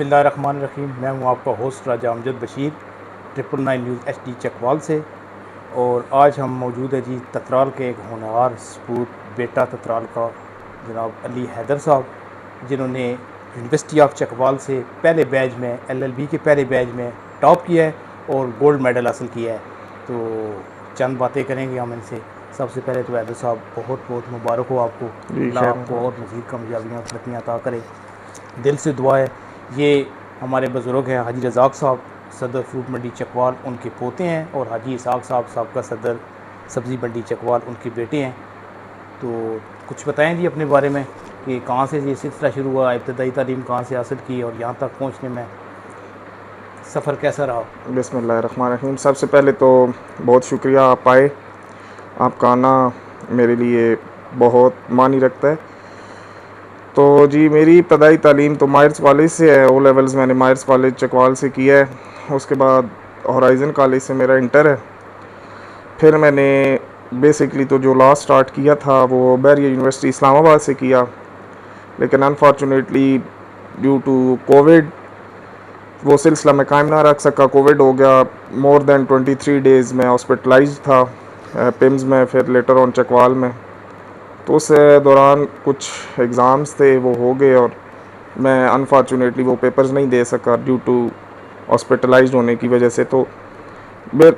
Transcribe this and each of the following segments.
बिस्मिल्लाहिर्रहमानिर्रहीम। मैं हूं आपका होस्ट राजा अमजद बशीर 999 न्यूज़ HD चकवाल से। और आज हम मौजूद है जी ततराल के एक होनहार सपूत बेटा ततराल का जनाब अली हैदर साहब, जिन्होंने यूनिवर्सिटी ऑफ चकवाल से पहले बैच में LLB के पहले बैच में टॉप किया है और गोल्ड मेडल हासिल किया है। तो चंद बातें करेंगे हम इनसे। सबसे पहले तो हैदर साहब बहुत बहुत मुबारक हो आपको, अल्लाह आपको और मज़ीद कामयाबियाँ तरक्कियाँ अता करे। दिल से दुआ है। ये हमारे बुज़ुर्ग हैं हाजी रज़ाक साहब, सदर फ्रूट मंडी चकवाल, उनके पोते हैं, और हाजी इसाक साहब साबका सदर सब्ज़ी मंडी चकवाल, उनके बेटे हैं। तो कुछ बताएं जी अपने बारे में कि कहाँ से ये सिलसिला शुरू हुआ, इब्तदाई तालीम कहाँ से हासिल की और यहाँ तक पहुँचने में सफ़र कैसा रहा। बिस्मिल्लाहिर्रहमानिर्रहीम। सबसे पहले तो बहुत शुक्रिया आप आए, आपका आना मेरे लिए बहुत मानी रखता है। तो जी मेरी इब्तदाई तालीम तो मायर्स कॉलेज से है। ओ लेवल्स मैंने मायर्स कॉलेज चकवाल से किया है। उसके बाद होराइज़न कॉलेज से मेरा इंटर है। फिर मैंने बेसिकली तो जो लॉ स्टार्ट किया था वो बैरियर यूनिवर्सिटी इस्लामाबाद से किया, लेकिन अनफॉर्चुनेटली ड्यू टू कोविड वो सिलसिला मैं कायम ना रख सका। कोविड हो गया, मोर देन 23 डेज़ में हॉस्पिटलाइज था पिम्स में, फिर लेटर ऑन चकवाल में। तो उस दौरान कुछ एग्ज़ाम्स थे वो हो गए और मैं अनफॉर्चुनेटली वो पेपर्स नहीं दे सका ड्यू टू हॉस्पिटलाइज्ड होने की वजह से। तो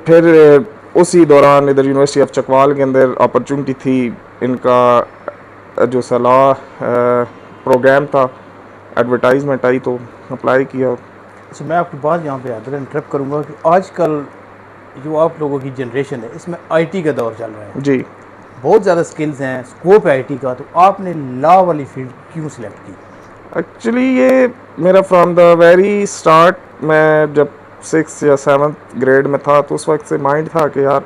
फिर उसी दौरान इधर यूनिवर्सिटी ऑफ चकवाल के अंदर अपॉर्चुनिटी थी, इनका जो सलाह प्रोग्राम था, एडवर्टाइजमेंट आई तो अप्लाई किया। अच्छा, मैं आपकी बात यहाँ पे हैदर इंटरप्ट करूँगा कि आजकल जो आप लोगों की जनरेशन है इसमें IT का दौर चल रहा है जी, बहुत ज़्यादा स्किल्स हैं, स्कोप है IT का, तो आपने लॉ वाली फील्ड क्यों सिलेक्ट की। एक्चुअली ये मेरा फ्रॉम द वेरी स्टार्ट, मैं जब 6th या 7th ग्रेड में था तो उस वक्त से माइंड था कि यार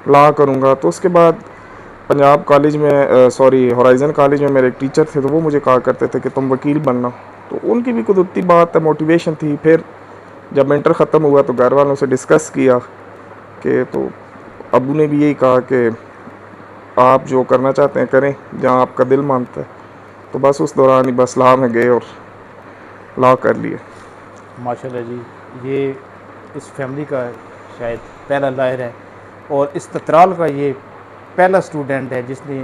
लॉ करूँगा। तो उसके बाद पंजाब कॉलेज में होराइज़न कॉलेज में मेरे एक टीचर थे, तो वो मुझे कहा करते थे कि तुम वकील बनना। तो उनकी भी कुदरती बात है, मोटिवेशन थी। फिर जब इंटर ख़त्म हुआ तो घर वालों से डिस्कस किया कि तो अबू ने भी यही कहा कि आप जो करना चाहते हैं करें, जहाँ आपका दिल मानता है। तो बस उस दौरान ही बस लॉ में गए और लॉ कर लिए। माशाल्लाह जी, ये इस फैमिली का शायद पहला लॉयर है और इस ततराल का ये पहला स्टूडेंट है जिसने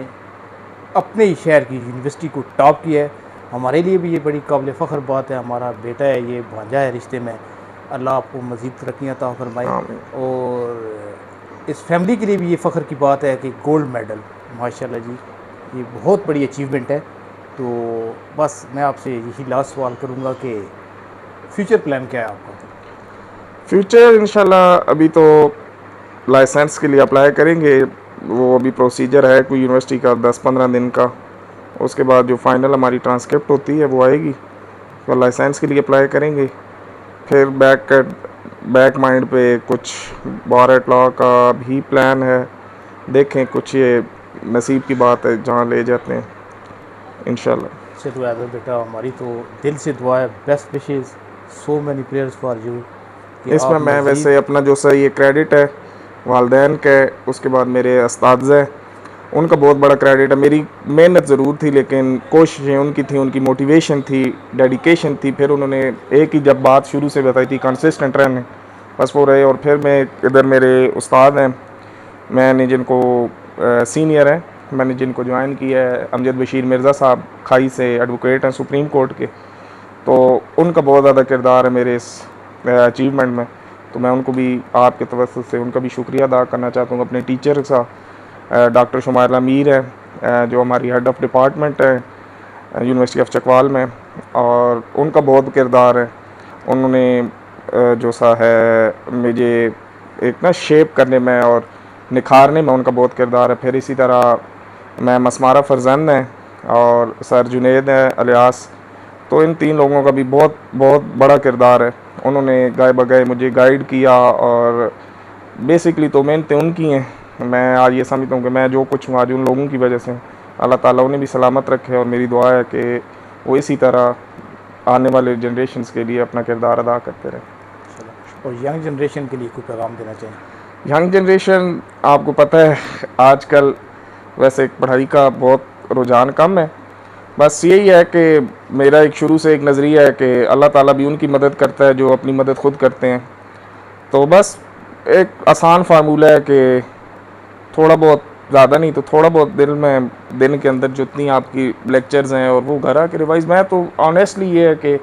अपने ही शहर की यूनिवर्सिटी को टॉप किया है। हमारे लिए भी ये बड़ी काबिल फ़ख्र बात है। हमारा बेटा है, ये भांजा है रिश्ते में, अल्लाह आपको मज़ीद तरक्कियाँ अता फरमाए। और इस फैमिली के लिए भी ये फ़ख्र की बात है कि गोल्ड मेडल, माशाल्लाह जी, ये बहुत बड़ी अचीवमेंट है। तो बस मैं आपसे यही लास्ट सवाल करूँगा कि फ्यूचर प्लान क्या है आपका। फ्यूचर इंशाल्लाह अभी तो लाइसेंस के लिए अप्लाई करेंगे, वो अभी प्रोसीजर है कोई यूनिवर्सिटी का 10-15 दिन का। उसके बाद जो फाइनल हमारी ट्रांसक्रिप्ट होती है वो आएगी, तो लाइसेंस के लिए अप्लाई करेंगे। फिर बैक माइंड पे कुछ बार एट लॉ का भी प्लान है, देखें, कुछ ये नसीब की बात है जहाँ ले जाते हैं इंशाल्लाह। चलो हैदर बेटा, हमारी तो दिल से दुआ है, best wishes, so many prayers for you. इसमें मैं वैसे अपना जो सही ये क्रेडिट है वालदैन के, उसके बाद मेरे उस्ताद उनका बहुत बड़ा क्रेडिट है। मेरी मेहनत ज़रूर थी लेकिन कोशिशें उनकी थी, उनकी मोटिवेशन थी, डेडिकेशन थी। फिर उन्होंने एक ही जब बात शुरू से बताई थी, कंसिस्टेंट रहने, बस वो रहे। और फिर मैं इधर मेरे उस्ताद हैं, मैंने जिनको सीनियर हैं, मैंने जिनको ज्वाइन किया है, अमजद बशीर मिर्ज़ा साहब खाई से एडवोकेट हैं सुप्रीम कोर्ट के, तो उनका बहुत ज़्यादा किरदार है मेरे इस अचीवमेंट में। तो मैं उनको भी आपके तवज्जुह से उनका भी शुक्रिया अदा करना चाहता हूँ। अपने टीचर का डॉक्टर शुमाइला मीर है जो हमारी हेड ऑफ़ डिपार्टमेंट है यूनिवर्सिटी ऑफ चकवाल में, और उनका बहुत किरदार है। उन्होंने जो सा है मुझे एक ना शेप करने में और निखारने में उनका बहुत किरदार है। फिर इसी तरह मैं मसमारा फरजंद है और सर जुनेद है अलियास, तो इन 3 लोगों का भी बहुत बहुत बड़ा किरदार है। उन्होंने गाए बगाए मुझे गाइड किया और बेसिकली तो मेहनतें उनकी हैं। मैं आज ये समझता हूँ कि मैं जो कुछ हूँ आज उन लोगों की वजह से। अल्लाह ताला उन्हें भी सलामत रखे और मेरी दुआ है कि वो इसी तरह आने वाले जनरेशन्स के लिए अपना किरदार अदा करते रहें। और यंग जनरेशन के लिए कोई पैगाम देना चाहिए। यंग जनरेशन, आपको पता है आजकल वैसे पढ़ाई का बहुत रुझान कम है, बस यही है कि मेरा एक शुरू से एक नज़रिया है कि अल्लाह ताला भी उनकी मदद करता है जो अपनी मदद खुद करते हैं। तो बस एक आसान फार्मूला है कि थोड़ा बहुत, ज़्यादा नहीं तो थोड़ा बहुत दिन के अंदर जितनी आपकी लेक्चर्स हैं और वो घर आके रिवाइज। मैं तो ऑनेस्टली ये है कि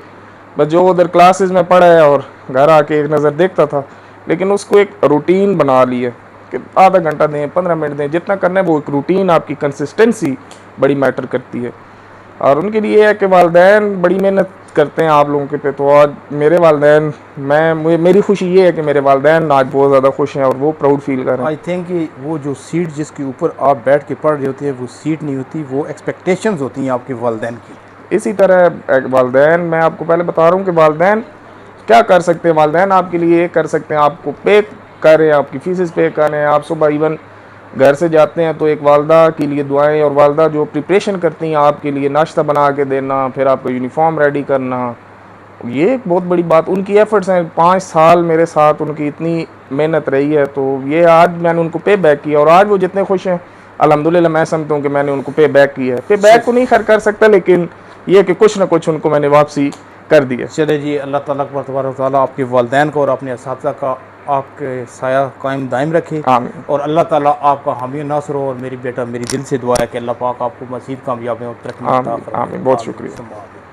बस जो उधर क्लासेस में पढ़ा है और घर आके एक नज़र देखता था, लेकिन उसको एक रूटीन बना ली है कि आधा घंटा दें, 15 मिनट दें, जितना करना है वो एक रूटीन, आपकी कंसिस्टेंसी बड़ी मैटर करती है। और उनके लिए ये है कि वालिदैन बड़ी मेहनत करते हैं आप लोगों के पे। तो आज मेरे वालिदैन, मेरी खुशी ये है कि मेरे वालिदैन आज बहुत ज़्यादा खुश हैं और वो प्राउड फील कर रहे हैं। आई थिंक कि वो जो सीट जिसके ऊपर आप बैठ के पढ़ रहे होते हैं वो सीट नहीं होती, वो एक्सपेक्टेशंस होती हैं आपके वालिदैन की। इसी तरह वालिदैन, मैं आपको पहले बता रहा हूँ कि वालिदैन क्या कर सकते हैं। वालिदैन आपके लिए ये कर सकते हैं, आपको पे करें, आपकी फीसेस पे करें। आप सुबह इवन घर से जाते हैं तो एक वालदा के लिए दुआएं, और वालदा जो प्रिपरेशन करती हैं आपके लिए, नाश्ता बना के देना, फिर आपको यूनिफॉर्म रेडी करना, ये एक बहुत बड़ी बात। उनकी एफर्ट्स हैं, 5 साल मेरे साथ उनकी इतनी मेहनत रही है। तो ये आज मैंने उनको पे बैक किया और आज वो जितने खुश हैं अल्हम्दुलिल्लाह, मैं समझता हूँ कि मैंने उनको पे बैक किया है। पे बैक को नहीं खर्च कर सकता, लेकिन ये कि कुछ ना कुछ उनको मैंने वापसी कर दी है। चले जी, अल्लाह ताला तबारक व तआला आपके वालिदैन को और अपने असातिज़ा का आपके साया कायम दायम रखे। आमीन। और अल्लाह ताला आपका हामी नासर हो। और मेरी बेटा, मेरी दिल से दुआ है कि अल्लाह पाक आपको मज़ीद कामयाबियाँ और तरक्की अता फरमाए। आमीन। बहुत शुक्रिया। आमीन।